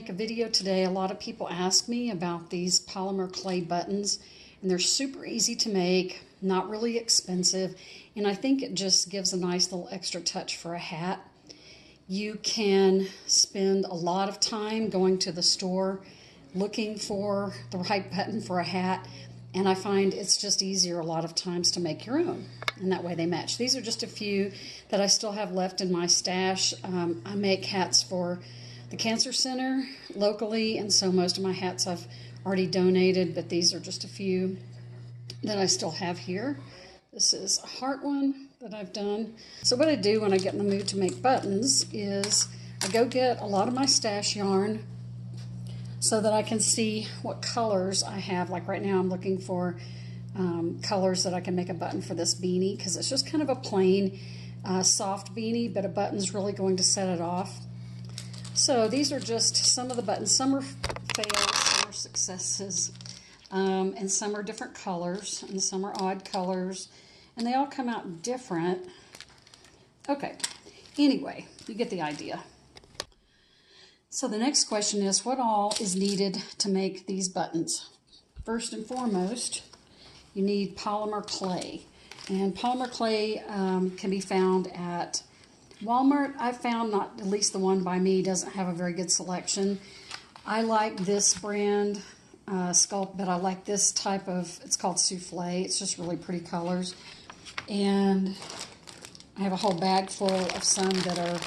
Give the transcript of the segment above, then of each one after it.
make a video today. A lot of people ask me about these polymer clay buttons, and they're super easy to make, not really expensive, and I think it just gives a nice little extra touch for a hat. You can spend a lot of time going to the store looking for the right button for a hat, and I find it's just easier a lot of times to make your own, and that way they match. These are just a few that I still have left in my stash. I make hats for the Cancer Center locally, and so most of my hats I've already donated, but these are just a few that I still have here. This is a heart one that I've done. So what I do when I get in the mood to make buttons is I go get a lot of my stash yarn so that I can see what colors I have. Like right now I'm looking for colors that I can make a button for this beanie, because it's just kind of a plain soft beanie, but a button's really going to set it off. So these are just some of the buttons. Some are fails, some are successes, and some are different colors, and some are odd colors, and they all come out different. Okay, anyway, you get the idea. So the next question is, what all is needed to make these buttons? First and foremost, you need polymer clay. And polymer clay can be found at Walmart. I've found, not at least the one by me, doesn't have a very good selection. I like this brand, Sculpt, but I like this type of, it's called Souffle. It's just really pretty colors. And I have a whole bag full of some that are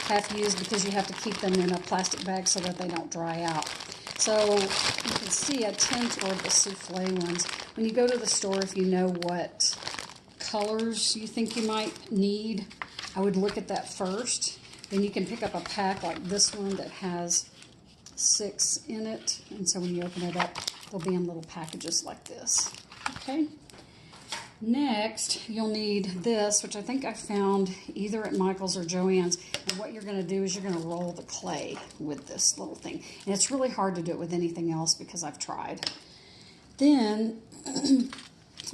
half used, because you have to keep them in a plastic bag so that they don't dry out. So you can see I tend toward the Souffle ones. When you go to the store, if you know what colors you think you might need, I would look at that first. Then you can pick up a pack like this one that has 6 in it. And so when you open it up, they'll be in little packages like this. Okay. Next, you'll need this, which I think I found either at Michael's or Joann's. And what you're going to do is you're going to roll the clay with this little thing. And it's really hard to do it with anything else because I've tried. Then,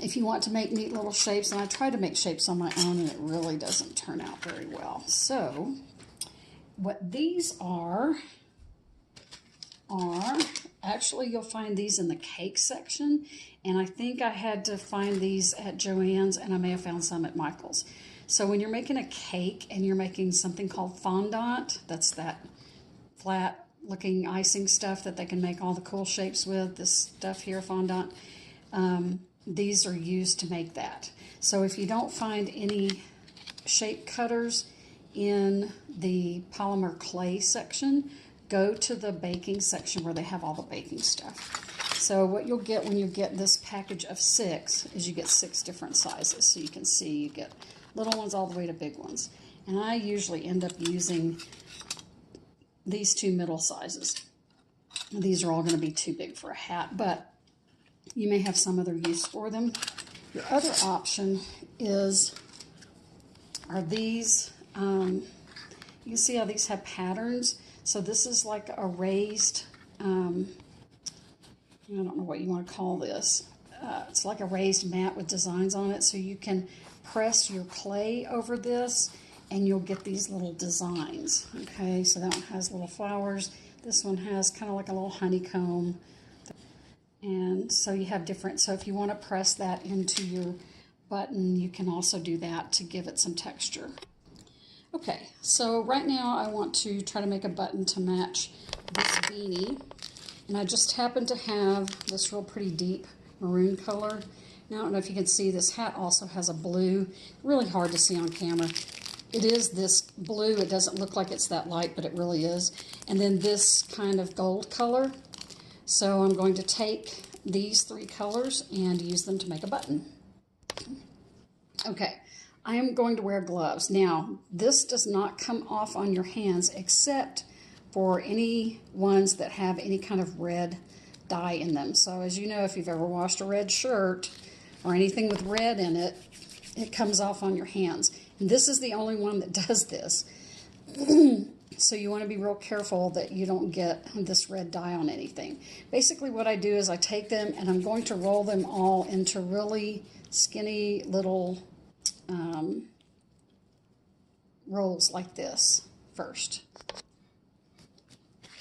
if you want to make neat little shapes, and I try to make shapes on my own, and it really doesn't turn out very well. So, what these are actually, you'll find these in the cake section, and I think I had to find these at Joann's, and I may have found some at Michael's. So when you're making a cake and you're making something called fondant, that's that flat looking icing stuff that they can make all the cool shapes with, this stuff here, fondant, these are used to make that. So if you don't find any shape cutters in the polymer clay section, go to the baking section where they have all the baking stuff. So what you'll get when you get this package of 6 is you get 6 different sizes. So you can see you get little ones all the way to big ones. And I usually end up using these 2 middle sizes. These are all going to be too big for a hat, but you may have some other use for them. Your other option are these. You can see how these have patterns. So this is like a raised, I don't know what you want to call this. It's like a raised mat with designs on it. So you can press your clay over this and you'll get these little designs. Okay, so that one has little flowers. This one has kind of like a little honeycomb. And so you have different, so if you want to press that into your button, you can also do that to give it some texture. Okay, so right now I want to try to make a button to match this beanie. And I just happen to have this real pretty deep maroon color. Now I don't know if you can see, this hat also has a blue. Really hard to see on camera. It is this blue. It doesn't look like it's that light, but it really is. And then this kind of gold color. So I'm going to take these 3 colors and use them to make a button. Okay. I am going to wear gloves. Now, this does not come off on your hands except for any ones that have any kind of red dye in them. So as you know, if you've ever washed a red shirt or anything with red in it, it comes off on your hands. And this is the only one that does this. So you want to be real careful that you don't get this red dye on anything. Basically what I do is I take them and I'm going to roll them all into really skinny little rolls like this first.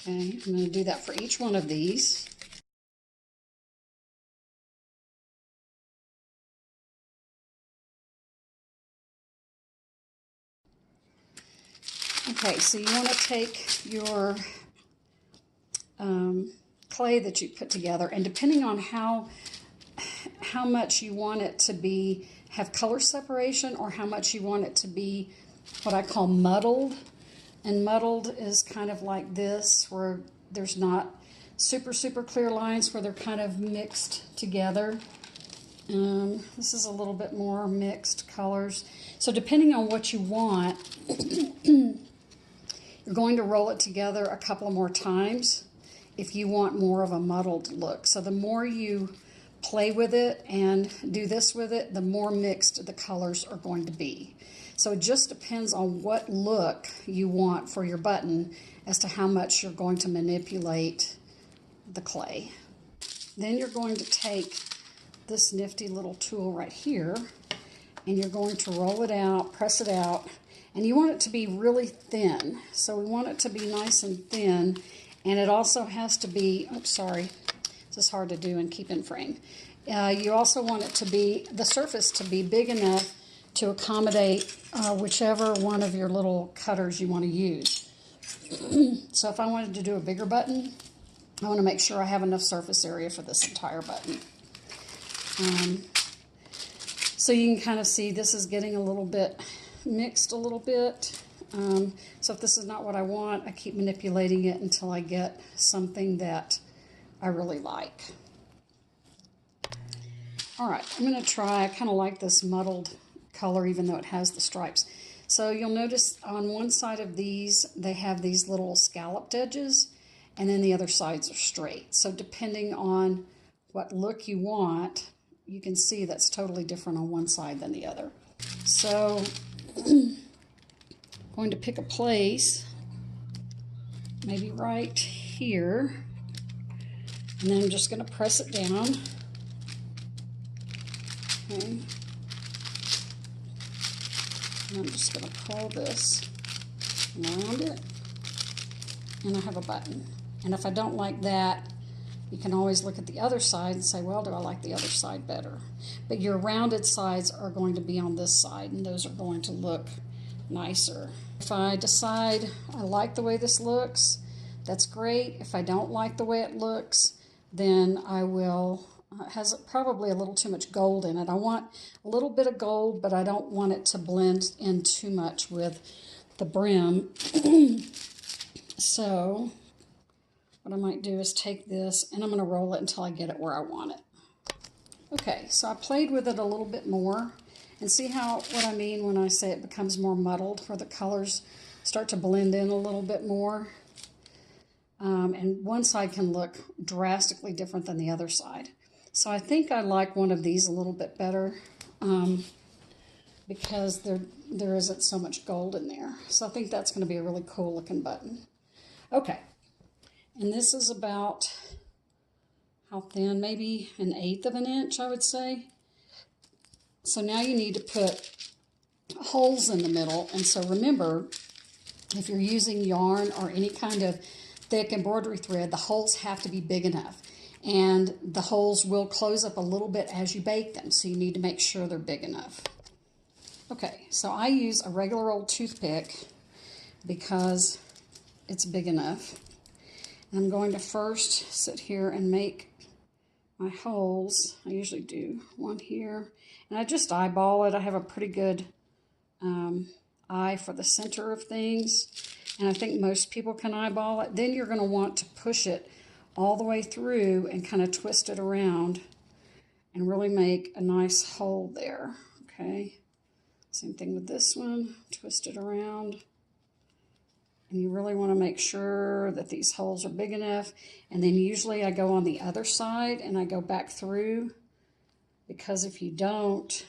Okay, I'm going to do that for each one of these. Okay, so you want to take your clay that you put together, and depending on how much you want it to be, have color separation, or how much you want it to be what I call muddled. And muddled is kind of like this, where there's not super clear lines, where they're kind of mixed together. This is a little bit more mixed colors. So depending on what you want, you're going to roll it together a couple more times if you want more of a muddled look. So the more you play with it and do this with it, the more mixed the colors are going to be. So it just depends on what look you want for your button as to how much you're going to manipulate the clay. Then you're going to take this nifty little tool right here, and you're going to roll it out, press it out, and you want it to be really thin. So we want it to be nice and thin, and it also has to be, oops, sorry, this is hard to do and keep in frame. You also want it to be, the surface to be big enough to accommodate whichever one of your little cutters you want to use. So if I wanted to do a bigger button, I want to make sure I have enough surface area for this entire button. So you can kind of see this is getting a little bit mixed a little bit. So if this is not what I want, I keep manipulating it until I get something that I really like. All right, I'm going to try, I kind of like this muddled color even though it has the stripes. So you'll notice on one side of these, they have these little scalloped edges, and then the other sides are straight. So depending on what look you want, you can see that's totally different on one side than the other. So I'm going to pick a place, maybe right here, and then I'm just going to press it down. Okay. And I'm just going to pull this around it, and I have a button. And if I don't like that, you can always look at the other side and say, well, do I like the other side better? But your rounded sides are going to be on this side, and those are going to look nicer. If I decide I like the way this looks, that's great. If I don't like the way it looks, then I will, it has probably a little too much gold in it. I want a little bit of gold, but I don't want it to blend in too much with the brim. So what I might do is take this, and I'm going to roll it until I get it where I want it. Okay, so I played with it a little bit more, and see what I mean when I say it becomes more muddled, where the colors start to blend in a little bit more. And one side can look drastically different than the other side. So I think I like one of these a little bit better because there isn't so much gold in there. So I think that's going to be a really cool looking button. Okay, and this is about, how thin? Maybe 1/8 of an inch, I would say. So now you need to put holes in the middle. And so remember, if you're using yarn or any kind of thick embroidery thread, the holes have to be big enough. And the holes will close up a little bit as you bake them, so you need to make sure they're big enough. Okay, so I use a regular old toothpick because it's big enough. And I'm going to first sit here and make my holes. I usually do one here, and I just eyeball it. I have a pretty good eye for the center of things, and I think most people can eyeball it. Then you're going to want to push it all the way through and kind of twist it around and really make a nice hole there. Okay, same thing with this one. Twist it around, and you really want to make sure that these holes are big enough. And then usually I go on the other side and I go back through, because if you don't,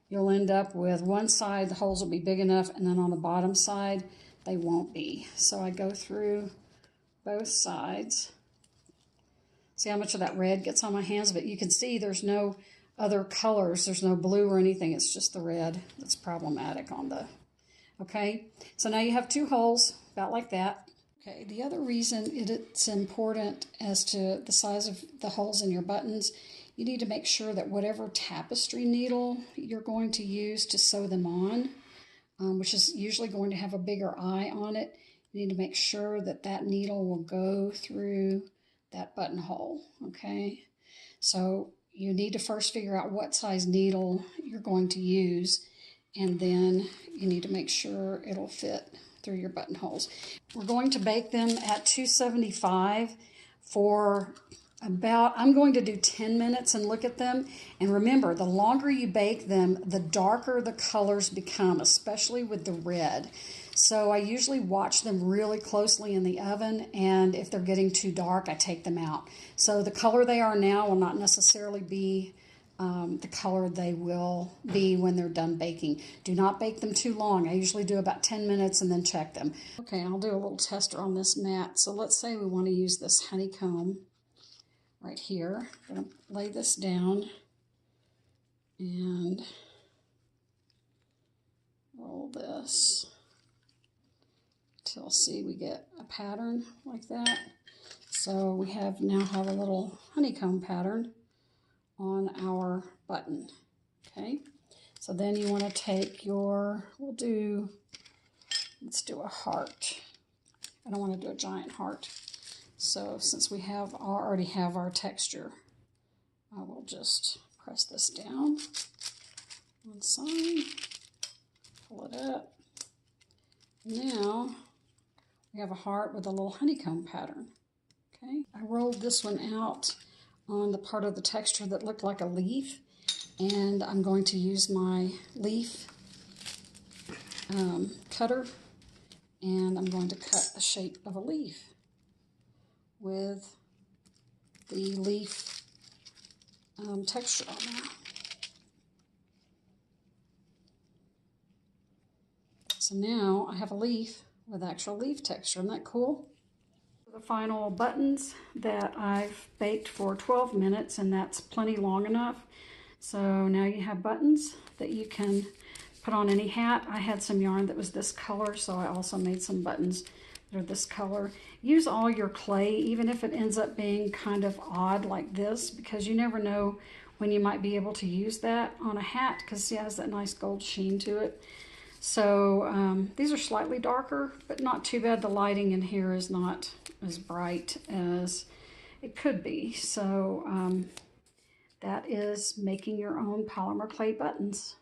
you'll end up with one side, the holes will be big enough, and then on the bottom side, they won't be. So I go through both sides. See how much of that red gets on my hands? But you can see there's no other colors. There's no blue or anything. It's just the red that's problematic on the, okay? So now you have 2 holes, about like that. Okay, the other reason it's important as to the size of the holes in your buttons, you need to make sure that whatever tapestry needle you're going to use to sew them on, which is usually going to have a bigger eye on it, you need to make sure that that needle will go through that buttonhole, okay? So you need to first figure out what size needle you're going to use, and then you need to make sure it'll fit through your buttonholes. We're going to bake them at 275 for about, I'm going to do 10 minutes and look at them. And remember, the longer you bake them, the darker the colors become, especially with the red. So I usually watch them really closely in the oven, and if they're getting too dark, I take them out. So the color they are now will not necessarily be the color they will be when they're done baking. Do not bake them too long. I usually do about 10 minutes and then check them. Okay, I'll do a little tester on this mat. So let's say we want to use this honeycomb right here. I'm going to lay this down and roll this till, see, we get a pattern like that. So we now have a little honeycomb pattern on our button. Okay, so then you want to take your, let's do a heart. I don't want to do a giant heart. So since we already have our texture, I will just press this down one side, pull it up. Now we have a heart with a little honeycomb pattern. Okay, I rolled this one out on the part of the texture that looked like a leaf, and I'm going to use my leaf cutter, and I'm going to cut the shape of a leaf with the leaf texture on there. So now I have a leaf with actual leaf texture. Isn't that cool? The final buttons that I've baked for 12 minutes, and that's plenty long enough. So now you have buttons that you can put on any hat. I had some yarn that was this color, so I also made some buttons that are this color. Use all your clay, even if it ends up being kind of odd like this, because you never know when you might be able to use that on a hat, because it has that nice gold sheen to it. So these are slightly darker, but not too bad. The lighting in here is not as bright as it could be. So that is making your own polymer clay buttons.